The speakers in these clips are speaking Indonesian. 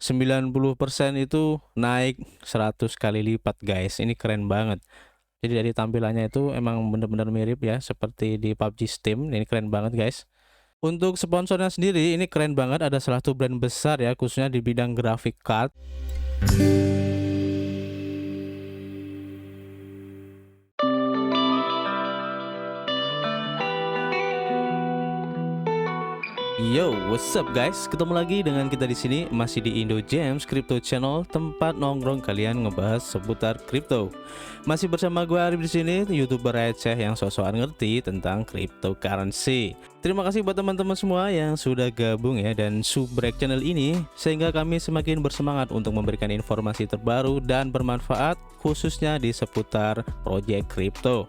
90% itu naik 100 kali lipat guys. Ini keren banget. Jadi dari tampilannya itu emang bener-bener mirip ya seperti di PUBG Steam. Ini keren banget guys. Untuk sponsornya sendiri ini keren banget, ada salah satu brand besar ya khususnya di bidang graphic card. Yo, what's up guys? Ketemu lagi dengan kita di sini masih di Indo James Crypto Channel, tempat nongkrong kalian ngebahas seputar kripto. Masih bersama gue Arif di sini, YouTuber receh yang sok-sokan ngerti tentang cryptocurrency. Terima kasih buat teman-teman semua yang sudah gabung ya dan subrek channel ini, sehingga kami semakin bersemangat untuk memberikan informasi terbaru dan bermanfaat khususnya di seputar proyek kripto.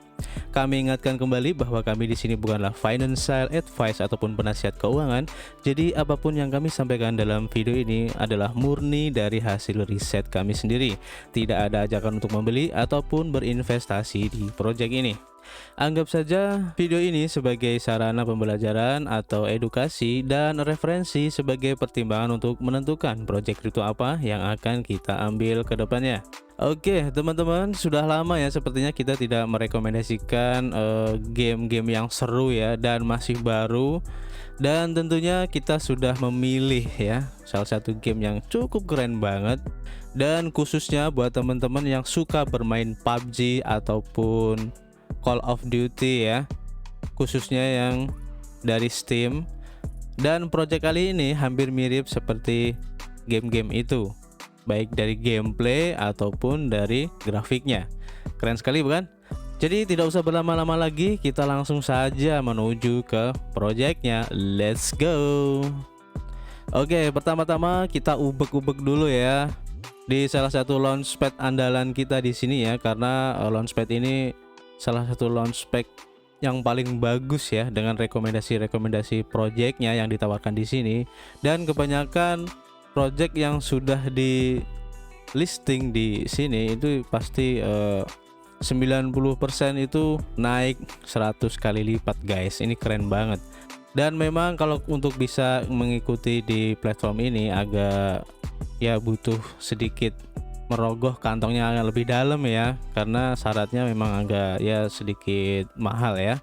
Kami ingatkan kembali bahwa kami di sini bukanlah financial advice ataupun penasihat keuangan. Jadi apapun yang kami sampaikan dalam video ini adalah murni dari hasil riset kami sendiri. Tidak ada ajakan untuk membeli ataupun berinvestasi di proyek ini. Anggap saja video ini sebagai sarana pembelajaran atau edukasi dan referensi sebagai pertimbangan untuk menentukan proyek kripto apa yang akan kita ambil ke depannya. Oke teman-teman, sudah lama ya sepertinya kita tidak merekomendasikan game-game yang seru ya dan masih baru, dan tentunya kita sudah memilih ya salah satu game yang cukup keren banget, dan khususnya buat teman-teman yang suka bermain PUBG ataupun Call of Duty ya, khususnya yang dari Steam. Dan project kali ini hampir mirip seperti game-game itu, baik dari gameplay ataupun dari grafiknya. Keren sekali bukan? Jadi tidak usah berlama-lama lagi, kita langsung saja menuju ke projectnya. Let's go. Oke, pertama-tama kita ubek-ubek dulu ya di salah satu launchpad andalan kita di sini ya, karena launchpad ini salah satu launchpad yang paling bagus ya dengan rekomendasi-rekomendasi projectnya yang ditawarkan di sini, dan kebanyakan project yang sudah di listing di sini itu pasti 90% itu naik 100 kali lipat guys. Ini keren banget. Dan memang kalau untuk bisa mengikuti di platform ini agak ya butuh sedikit merogoh kantongnya agak lebih dalam ya, karena syaratnya memang agak ya sedikit mahal ya.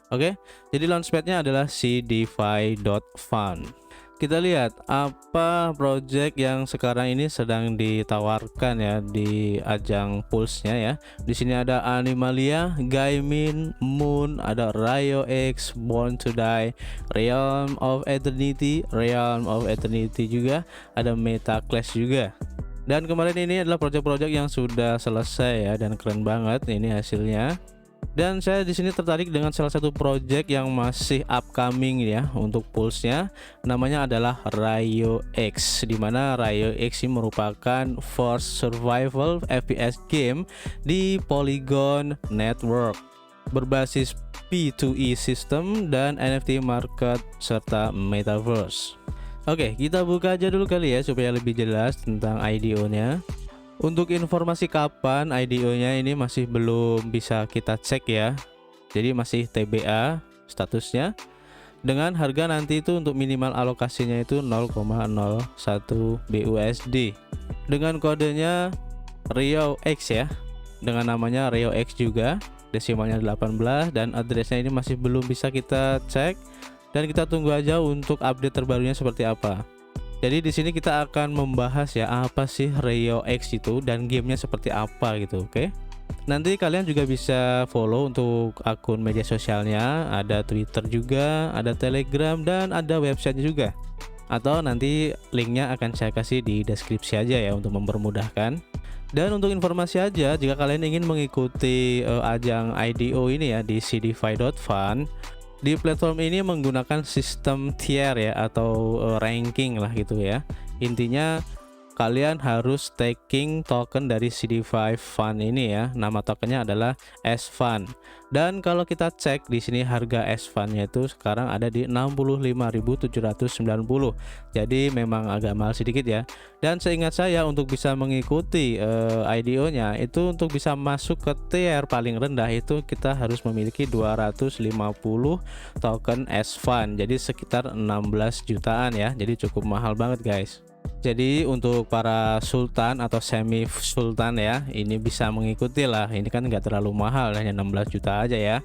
Oke, jadi launchpadnya adalah cDeFi.fund. Kita lihat apa project yang sekarang ini sedang ditawarkan ya di ajang Pulse-nya ya. Di sini ada Animalia, Gaimin, Moon, ada RioX, Born to Die, Realm of Eternity juga, ada MetaClash juga. Dan kemarin ini adalah project-project yang sudah selesai ya, dan keren banget ini hasilnya. Dan saya di sini tertarik dengan salah satu project yang masih upcoming ya untuk Pulse-nya, namanya adalah RioX, di mana RioX ini merupakan first survival FPS game di Polygon Network, berbasis P2E system dan NFT market serta metaverse. Oke, kita buka aja dulu kali ya supaya lebih jelas tentang IDO-nya. Untuk informasi kapan IDO-nya ini masih belum bisa kita cek ya. Jadi masih TBA statusnya. Dengan harga nanti itu untuk minimal alokasinya itu 0,01 BUSD. Dengan kodenya RioX ya. Dengan namanya RioX juga. Desimalnya 18 dan addressnya ini masih belum bisa kita cek. Dan kita tunggu aja untuk update terbarunya seperti apa. Jadi di sini kita akan membahas ya apa sih RioX itu dan gamenya seperti apa gitu, oke? Nanti kalian juga bisa follow untuk akun media sosialnya, ada Twitter juga, ada Telegram, dan ada website juga. Atau nanti linknya akan saya kasih di deskripsi aja ya untuk mempermudahkan. Dan untuk informasi aja, jika kalian ingin mengikuti ajang IDO ini ya di cDeFi.fund, di platform ini menggunakan sistem tier ya atau ranking lah gitu ya. Intinya kalian harus staking token dari cDeFi Fund ini ya. Nama tokennya adalah S-Fund. Dan kalau kita cek di sini harga S-Fund-nya itu sekarang ada di 65.790. Jadi memang agak mahal sedikit ya. Dan seingat saya untuk bisa mengikuti IDO-nya itu, untuk bisa masuk ke tier paling rendah itu kita harus memiliki 250 token S-Fund. Jadi sekitar 16 jutaan ya. Jadi cukup mahal banget guys. Jadi untuk para sultan atau semi sultan ya, ini bisa mengikuti lah. Ini kan nggak terlalu mahal, hanya 16 juta aja ya.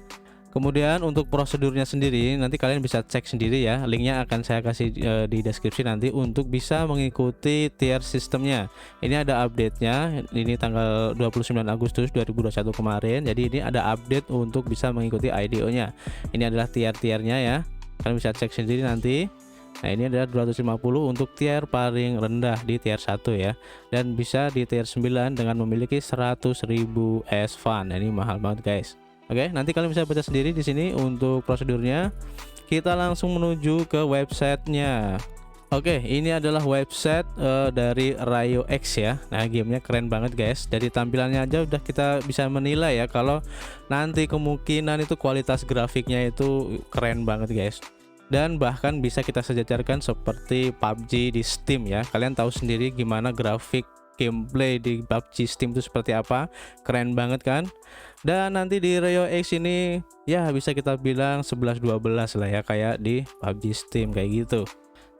Kemudian untuk prosedurnya sendiri nanti kalian bisa cek sendiri ya. Linknya akan saya kasih di deskripsi nanti untuk bisa mengikuti tier sistemnya. Ini ada update-nya. Ini tanggal 29 Agustus 2021 kemarin. Jadi ini ada update untuk bisa mengikuti IDO-nya. Ini adalah tier-tiernya ya. Kalian bisa cek sendiri nanti. Nah, ini adalah 250 untuk tier paling rendah di tier 1 ya. Dan bisa di tier 9 dengan memiliki 100.000 S-Fund. Nah, ini mahal banget guys. Oke, nanti kalian bisa baca sendiri di sini untuk prosedurnya. Kita langsung menuju ke websitenya. Oke, ini adalah website dari Rayo X ya. Nah, gamenya keren banget guys. Dari tampilannya aja udah kita bisa menilai ya kalau nanti kemungkinan itu kualitas grafiknya itu keren banget guys. Dan bahkan bisa kita sejajarkan seperti PUBG di Steam ya. Kalian tahu sendiri gimana grafik gameplay di PUBG Steam itu seperti apa, keren banget kan. Dan nanti di Rayo X ini ya bisa kita bilang 11-12 lah ya, kayak di PUBG Steam kayak gitu.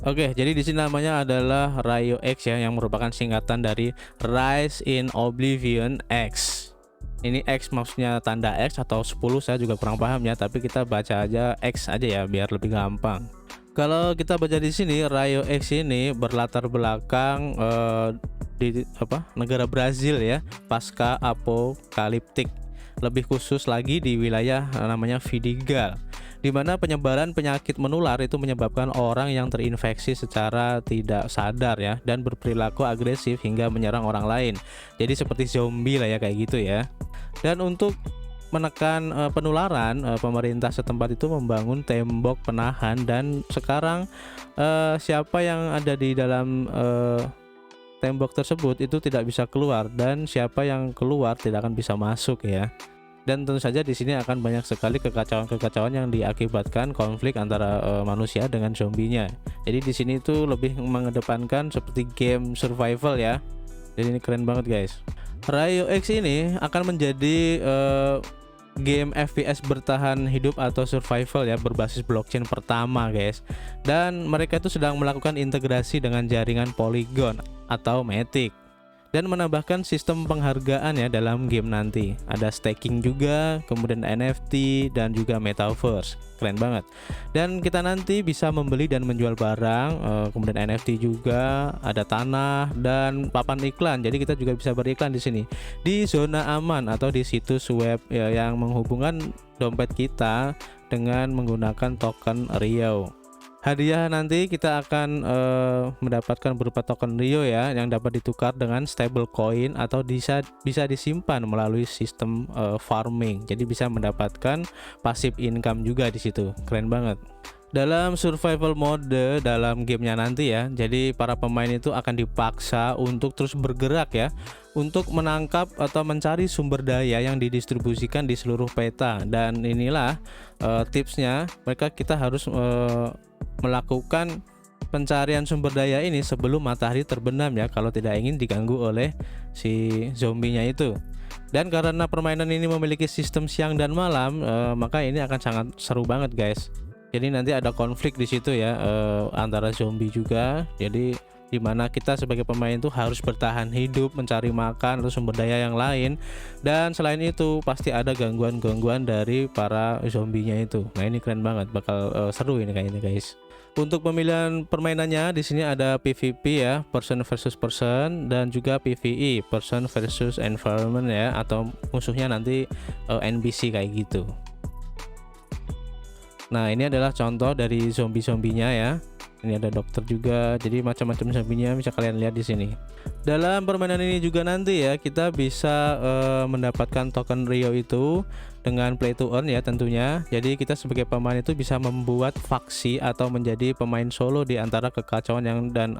Oke, jadi di sini namanya adalah Rayo X ya, yang merupakan singkatan dari Rise in Oblivion X. Ini X maksudnya tanda X atau 10, saya juga kurang paham ya, tapi kita baca aja X aja ya biar lebih gampang. Kalau kita baca di sini, Rayo X ini berlatar belakang di negara Brazil ya, pasca apokaliptik. Lebih khusus lagi di wilayah namanya Vidigal, di mana penyebaran penyakit menular itu menyebabkan orang yang terinfeksi secara tidak sadar ya, dan berperilaku agresif hingga menyerang orang lain. Jadi seperti zombie lah ya, kayak gitu ya. Dan untuk menekan penularan, pemerintah setempat itu membangun tembok penahan, dan sekarang siapa yang ada di dalam tembok tersebut itu tidak bisa keluar, dan siapa yang keluar tidak akan bisa masuk ya. Dan tentu saja di sini akan banyak sekali kekacauan-kekacauan yang diakibatkan konflik antara manusia dengan zombinya. Jadi di sini itu lebih mengedepankan seperti game survival ya. Jadi ini keren banget guys. Rayo X ini akan menjadi game FPS bertahan hidup atau survival ya, berbasis blockchain pertama guys. Dan mereka itu sedang melakukan integrasi dengan jaringan Polygon atau Matic, dan menambahkan sistem penghargaan ya dalam game nanti. Ada staking juga, kemudian NFT dan juga metaverse. Keren banget. Dan kita nanti bisa membeli dan menjual barang, kemudian NFT juga, ada tanah dan papan iklan. Jadi kita juga bisa beriklan di sini di zona aman atau di situs web ya, yang menghubungkan dompet kita dengan menggunakan token Rio. Hadiah nanti kita akan mendapatkan berupa token Rio ya, yang dapat ditukar dengan stable coin atau bisa disimpan melalui sistem farming. Jadi bisa mendapatkan passive income juga di situ. Keren banget. Dalam survival mode dalam gamenya nanti ya, jadi para pemain itu akan dipaksa untuk terus bergerak ya, untuk menangkap atau mencari sumber daya yang didistribusikan di seluruh peta. Dan inilah tipsnya, kita harus melakukan pencarian sumber daya ini sebelum matahari terbenam ya, kalau tidak ingin diganggu oleh si zombinya itu. Dan karena permainan ini memiliki sistem siang dan malam, maka ini akan sangat seru banget guys. Jadi nanti ada konflik di situ ya, antara zombie juga. Jadi dimana kita sebagai pemain itu harus bertahan hidup, mencari makan atau sumber daya yang lain. Dan selain itu pasti ada gangguan-gangguan dari para zombinya itu. Nah ini keren banget, bakal seru ini kayaknya guys. Untuk pemilihan permainannya di sini ada PVP ya, person versus person, dan juga PVE, person versus environment ya, atau musuhnya nanti NPC kayak gitu. Nah ini adalah contoh dari zombie-zombinya ya. Ini ada dokter juga, jadi macam-macam zombinya bisa kalian lihat di sini. Dalam permainan ini juga nanti ya, kita bisa mendapatkan token Rio itu dengan play to earn ya tentunya. Jadi kita sebagai pemain itu bisa membuat faksi atau menjadi pemain solo di antara kekacauan dan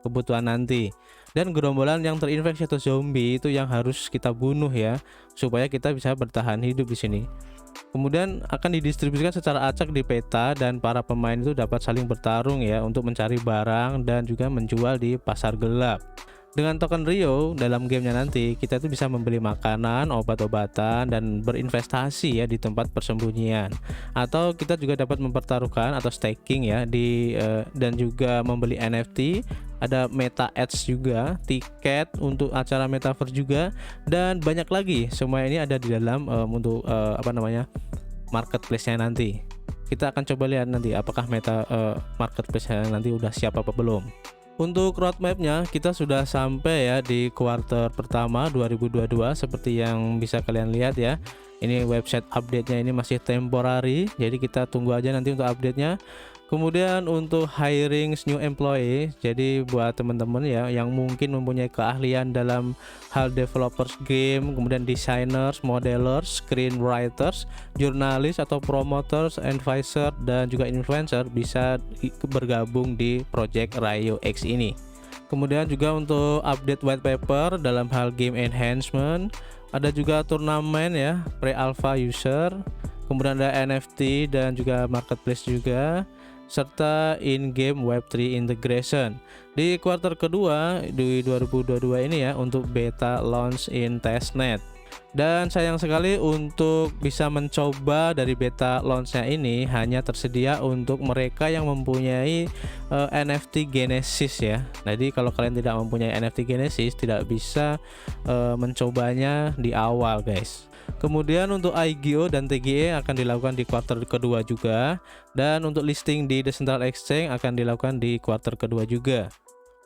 kebutuhan nanti. Dan gerombolan yang terinfeksi atau zombie itu yang harus kita bunuh ya, supaya kita bisa bertahan hidup di sini. Kemudian akan didistribusikan secara acak di peta, dan para pemain itu dapat saling bertarung ya untuk mencari barang dan juga menjual di pasar gelap. Dengan token Rio dalam gamenya nanti kita tuh bisa membeli makanan, obat-obatan, dan berinvestasi ya di tempat persembunyian. Atau kita juga dapat mempertaruhkan atau staking ya dan juga membeli NFT. Ada Meta Ads juga, tiket untuk acara Metaverse juga, dan banyak lagi. Semua ini ada di dalam untuk marketplace-nya nanti. Kita akan coba lihat nanti apakah marketplace-nya nanti udah siap apa belum. Untuk roadmapnya kita sudah sampai ya di kuartal pertama 2022 seperti yang bisa kalian lihat ya. Ini website update-nya ini masih temporary, jadi kita tunggu aja nanti untuk update-nya. Kemudian untuk hiring new employee, jadi buat teman-teman ya yang mungkin mempunyai keahlian dalam hal developers game, kemudian designers, modelers, screenwriters, jurnalis atau promoters, advisor, dan juga influencer bisa bergabung di project Rio X ini. Kemudian juga untuk update white paper dalam hal game enhancement, ada juga turnamen ya, pre-alpha user, kemudian ada NFT dan juga marketplace juga, serta in-game Web3 integration. Di kuartal kedua di 2022 ini ya untuk beta launch in testnet. Dan sayang sekali untuk bisa mencoba dari beta launchnya ini hanya tersedia untuk mereka yang mempunyai NFT Genesis ya. Jadi kalau kalian tidak mempunyai NFT Genesis tidak bisa mencobanya di awal guys. Kemudian untuk IGO dan TGE akan dilakukan di kuartal kedua juga, dan untuk listing di Decentral Exchange akan dilakukan di kuartal kedua juga.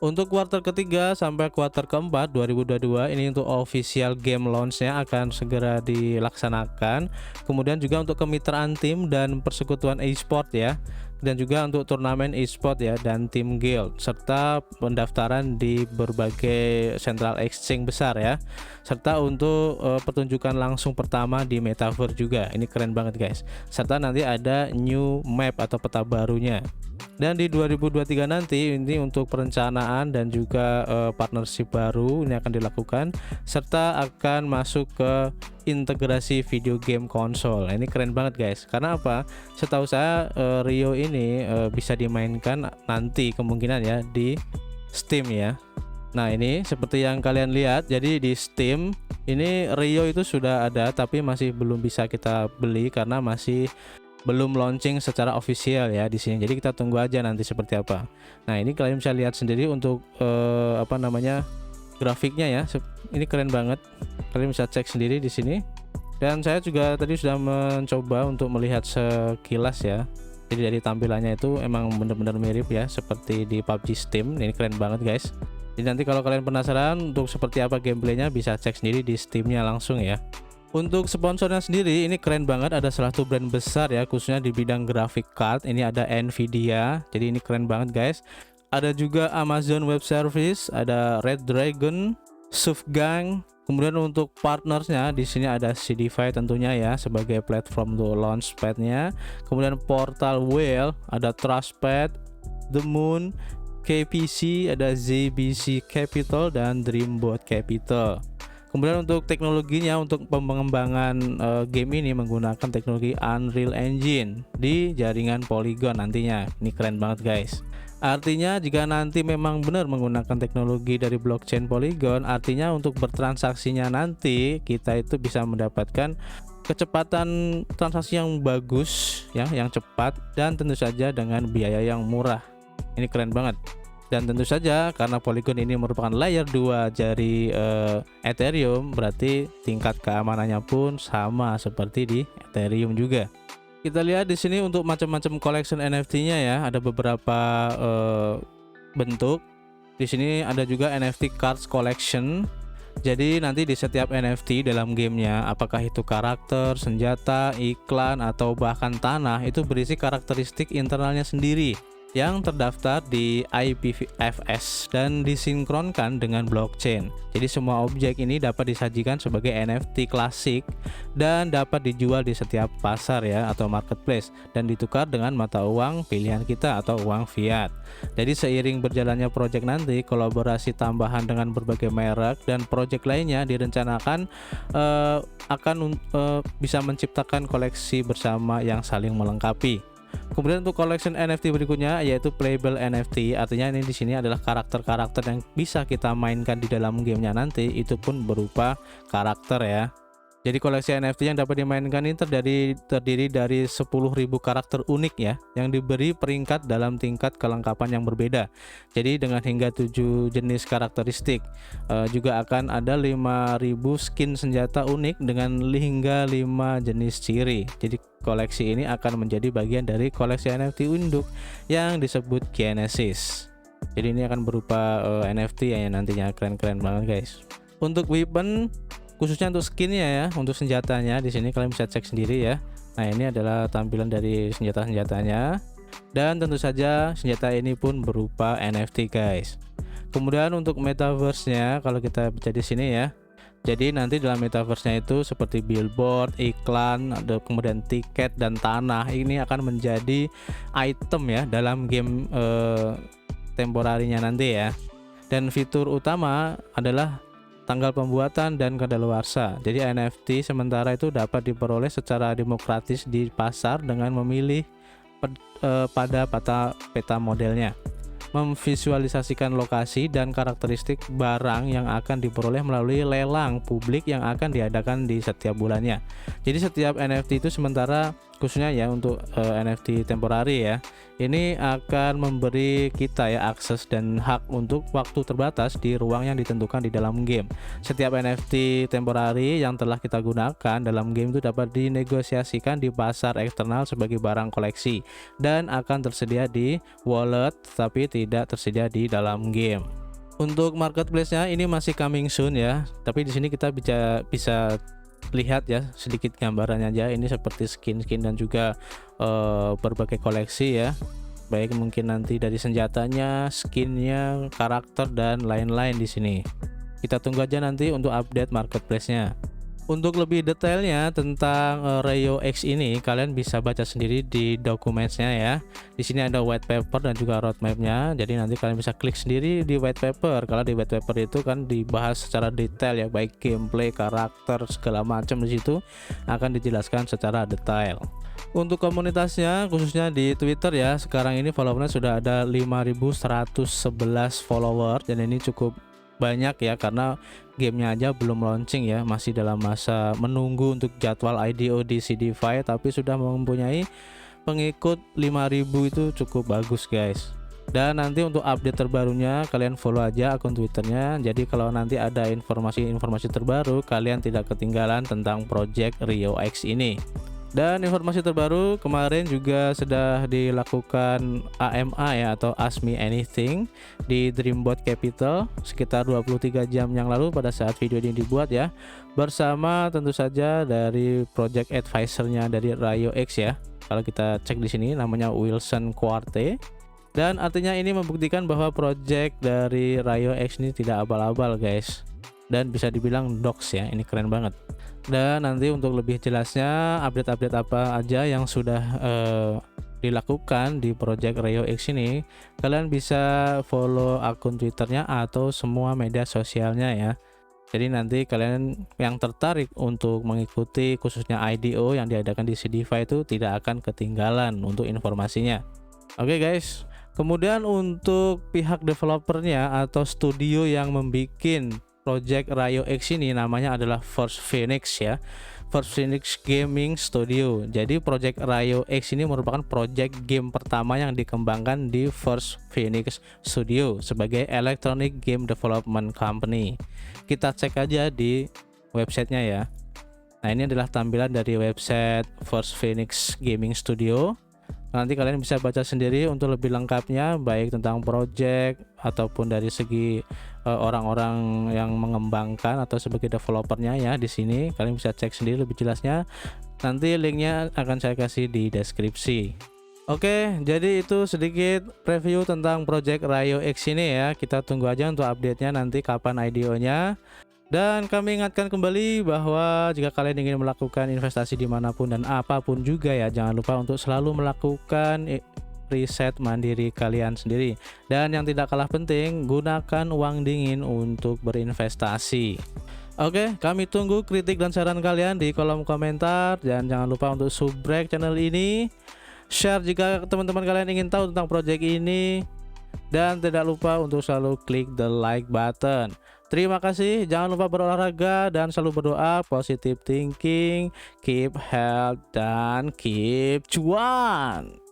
Untuk kuartal ketiga sampai kuartal keempat 2022 ini untuk official game launchnya akan segera dilaksanakan. Kemudian juga untuk kemitraan tim dan persekutuan e-sport ya, dan juga untuk turnamen e-sport ya dan tim guild, serta pendaftaran di berbagai central exchange besar ya, serta untuk pertunjukan langsung pertama di Metaverse juga. Ini keren banget guys, serta nanti ada new map atau peta barunya. Dan di 2023 nanti ini untuk perencanaan dan juga partnership baru ini akan dilakukan, serta akan masuk ke integrasi video game konsol. Ini keren banget guys, karena apa? Setahu saya Rio ini bisa dimainkan nanti kemungkinan ya di Steam ya. Nah ini seperti yang kalian lihat, jadi di Steam ini Rio itu sudah ada tapi masih belum bisa kita beli karena masih belum launching secara official ya di sini. Jadi kita tunggu aja nanti seperti apa. Nah ini kalian bisa lihat sendiri untuk grafiknya ya. Ini keren banget. Kalian bisa cek sendiri di sini. Dan saya juga tadi sudah mencoba untuk melihat sekilas ya. Jadi dari tampilannya itu emang benar-benar mirip ya seperti di PUBG Steam. Ini keren banget guys. Jadi nanti kalau kalian penasaran untuk seperti apa gameplaynya bisa cek sendiri di Steamnya langsung ya. Untuk sponsornya sendiri ini keren banget, ada salah satu brand besar ya khususnya di bidang graphic card. Ini ada Nvidia, jadi ini keren banget guys. Ada juga Amazon Web Service, ada Red Dragon, Sufgang. Kemudian untuk partnersnya di sini ada CDFI tentunya ya sebagai platform untuk launchpadnya. Kemudian Portal Whale, ada Trustpad, The Moon, KPC, ada ZBC Capital dan Dreambot Capital. Kemudian untuk teknologinya, untuk pengembangan game ini menggunakan teknologi Unreal Engine di jaringan Polygon nantinya. Ini keren banget guys. Artinya jika nanti memang benar menggunakan teknologi dari blockchain Polygon, artinya untuk bertransaksinya nanti kita itu bisa mendapatkan kecepatan transaksi yang bagus ya, yang cepat, dan tentu saja dengan biaya yang murah. Ini keren banget. Dan tentu saja karena Polygon ini merupakan layer 2 dari Ethereum, berarti tingkat keamanannya pun sama seperti di Ethereum juga. Kita lihat di sini untuk macam-macam collection NFT-nya ya, ada beberapa bentuk. Di sini ada juga NFT Cards Collection. Jadi nanti di setiap NFT dalam gamenya, apakah itu karakter, senjata, iklan, atau bahkan tanah, itu berisi karakteristik internalnya sendiri yang terdaftar di IPFS dan disinkronkan dengan blockchain. Jadi semua objek ini dapat disajikan sebagai NFT klasik dan dapat dijual di setiap pasar ya atau marketplace dan ditukar dengan mata uang pilihan kita atau uang fiat. Jadi seiring berjalannya project nanti, kolaborasi tambahan dengan berbagai merek dan project lainnya direncanakan akan bisa menciptakan koleksi bersama yang saling melengkapi. Kemudian untuk collection NFT berikutnya yaitu playable NFT, artinya ini di sini adalah karakter-karakter yang bisa kita mainkan di dalam gamenya nanti, itu pun berupa karakter ya. Jadi koleksi NFT yang dapat dimainkan ini terdiri dari 10.000 karakter unik ya, yang diberi peringkat dalam tingkat kelengkapan yang berbeda. Jadi dengan hingga 7 jenis karakteristik. Juga akan ada 5.000 skin senjata unik dengan hingga 5 jenis ciri. Jadi koleksi ini akan menjadi bagian dari koleksi NFT induk yang disebut Genesis. Jadi ini akan berupa NFT ya, nantinya keren-keren banget guys. Untuk weapon, khususnya untuk skinnya ya, untuk senjatanya di sini kalian bisa cek sendiri ya. Nah ini adalah tampilan dari senjata-senjatanya, dan tentu saja senjata ini pun berupa NFT guys. Kemudian untuk metaverse-nya, kalau kita baca di sini ya, jadi nanti dalam metaverse-nya itu seperti billboard, iklan, ada kemudian tiket dan tanah, ini akan menjadi item ya dalam game temporarinya nanti ya. Dan fitur utama adalah tanggal pembuatan dan kadaluarsa. Jadi NFT sementara itu dapat diperoleh secara demokratis di pasar dengan memilih pada peta modelnya, memvisualisasikan lokasi dan karakteristik barang yang akan diperoleh melalui lelang publik yang akan diadakan di setiap bulannya. Jadi setiap NFT itu sementara, khususnya ya untuk NFT temporary ya, ini akan memberi kita ya akses dan hak untuk waktu terbatas di ruang yang ditentukan di dalam game. Setiap NFT temporary yang telah kita gunakan dalam game itu dapat dinegosiasikan di pasar eksternal sebagai barang koleksi dan akan tersedia di wallet tapi tidak tersedia di dalam game. Untuk marketplace-nya ini masih coming soon ya, tapi di sini kita bisa lihat ya sedikit gambarannya aja. Ini seperti skin-skin dan juga berbagai koleksi ya, baik mungkin nanti dari senjatanya, skinnya, karakter dan lain-lain di sini. Kita tunggu aja nanti untuk update marketplace-nya. Untuk lebih detailnya tentang Rayo X ini kalian bisa baca sendiri di dokumennya ya. Di sini ada white paper dan juga roadmap-nya. Jadi nanti kalian bisa klik sendiri di white paper. Kalau di white paper itu kan dibahas secara detail ya, baik gameplay, karakter, segala macam di situ akan dijelaskan secara detail. Untuk komunitasnya khususnya di Twitter ya, sekarang ini followernya sudah ada 5.111 follower dan ini cukup banyak ya, karena gamenya aja belum launching ya, masih dalam masa menunggu untuk jadwal IDO di CDFI, tapi sudah mempunyai pengikut 5.000, itu cukup bagus guys. Dan nanti untuk update terbarunya kalian follow aja akun Twitternya, jadi kalau nanti ada informasi terbaru kalian tidak ketinggalan tentang project Rayo X ini. Dan informasi terbaru kemarin juga sudah dilakukan AMA ya, atau Ask Me Anything di Dreambot Capital sekitar 23 jam yang lalu pada saat video ini dibuat ya, bersama tentu saja dari project advisornya dari Rayo X ya. Kalau kita cek di sini namanya Wilson Quarte, dan artinya ini membuktikan bahwa project dari Rayo X ini tidak abal-abal guys, dan bisa dibilang docs ya, ini keren banget. Dan nanti untuk lebih jelasnya update-update apa aja yang sudah dilakukan di project Rayo X ini, kalian bisa follow akun Twitternya atau semua media sosialnya ya. Jadi nanti kalian yang tertarik untuk mengikuti khususnya IDO yang diadakan di CDFI itu tidak akan ketinggalan untuk informasinya. Oke guys, kemudian untuk pihak developernya atau studio yang membuat project Rayo X ini namanya adalah First Phoenix ya, First Phoenix Gaming Studio. Jadi project Rayo X ini merupakan project game pertama yang dikembangkan di First Phoenix Studio sebagai Electronic Game Development Company. Kita cek aja di websitenya ya. Nah ini adalah tampilan dari website First Phoenix Gaming Studio. Nanti kalian bisa baca sendiri untuk lebih lengkapnya, baik tentang project ataupun dari segi orang-orang yang mengembangkan atau sebagai developernya ya. Di sini kalian bisa cek sendiri lebih jelasnya. Nanti linknya akan saya kasih di deskripsi. Oke, jadi itu sedikit review tentang project Rayo X ini ya. Kita tunggu aja untuk update-nya nanti kapan IDO-nya. Dan kami ingatkan kembali bahwa jika kalian ingin melakukan investasi dimanapun dan apapun juga ya, jangan lupa untuk selalu melakukan riset mandiri kalian sendiri. Dan yang tidak kalah penting, gunakan uang dingin untuk berinvestasi. Oke, kami tunggu kritik dan saran kalian di kolom komentar. Dan jangan lupa untuk subscribe channel ini share jika teman-teman kalian ingin tahu tentang project ini, dan tidak lupa untuk selalu klik the like button. Terima kasih, jangan lupa berolahraga dan selalu berdoa, positive thinking, keep health, dan keep cuan.